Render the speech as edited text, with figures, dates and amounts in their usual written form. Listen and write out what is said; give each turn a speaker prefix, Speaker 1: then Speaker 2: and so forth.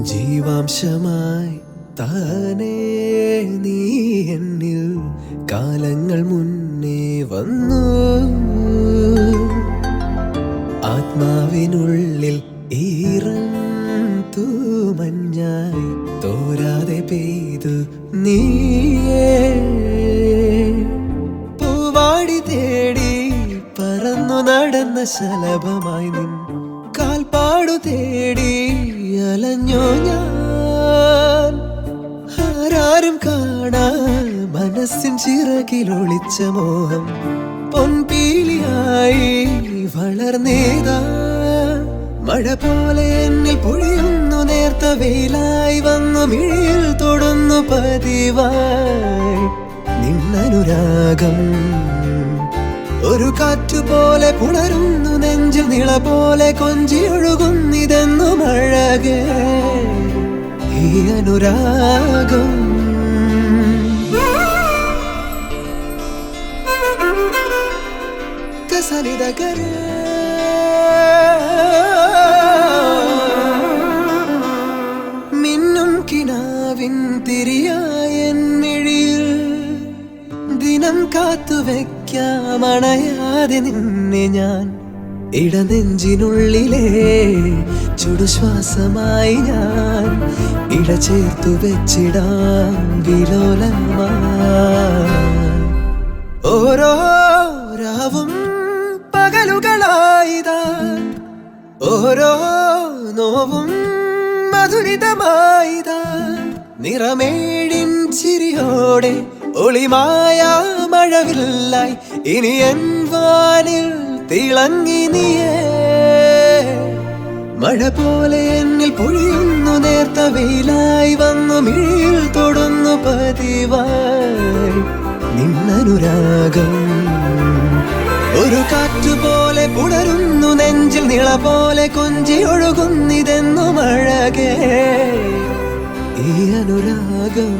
Speaker 1: ജീവാംശമായി താനേ നീ എന്നിൽ കാലങ്ങൾ മുന്നേ വന്നു. ആത്മാവിനുള്ളിൽ ഈറൻ തൂമഞ്ഞായി തോരാതെ പെയ്തു നീയേ. പൂവാടി തേടി പറന്നു നടന്ന ശലഭമായി നിൻ കാൽപ്പാടു തേടി അലഞ്ഞോ ഞാൻ. ആരാരും കാണാൻ മനസ്സിൻ ചിറകിലൊളിച്ച മോഹം പൊൻപീലിയായി വളർന്നേതാ. മഴ പോലെ എന്നിൽ പൊഴിയുന്നു നേർത്ത വെയിലായി വന്നു മിഴിയിൽ തൊടുന്നു പതിവായി നിന്നനുരാഗം. ഒരു കാറ്റുപോലെ പുണരുന്നു നെഞ്ചിൽ നിള പോലെ കൊഞ്ചി ഒഴുകുന്നിതെന്നു മഴകേ ഈ അനുരാഗം. കസലിതകര മിന്നും കിനാവിൻ തിരിയായൻ മിഴിയിൽ ദിനം കാത്തുവെക്കാമണയാതെ നിന്നെ ഞാൻ. ഇടനെഞ്ചിനുള്ളിലെ ചുടുശ്വാസമായി ഞാൻ ഇട ചേർത്തു വെച്ചിടാം വിലോലമായി. ഓരോ രാവും പകലുകളായിതാ, ഓരോ നോവും മധുരിതമായിതാ. നിറമേഴിൻ ചിരിയോടെ ഒളിമായ മഴവില്ലായി ഇനി എൻ വാനിൽ തിളങ്ങി നീയേ. മഴ പോലെ എന്നിൽ പൊഴിയുന്നു നേർത്ത വെയിലായി വന്നു മിഴിയിൽ തൊടുന്നു പതിവായി നിന്നനുരാഗം. ഒരു കാറ്റുപോലെ പുണരുന്നു നെഞ്ചിൽ നിള പോലെ കൊഞ്ചി ഒഴുകുന്നിതെന്നു മഴകേ ഈ അനുരാഗം.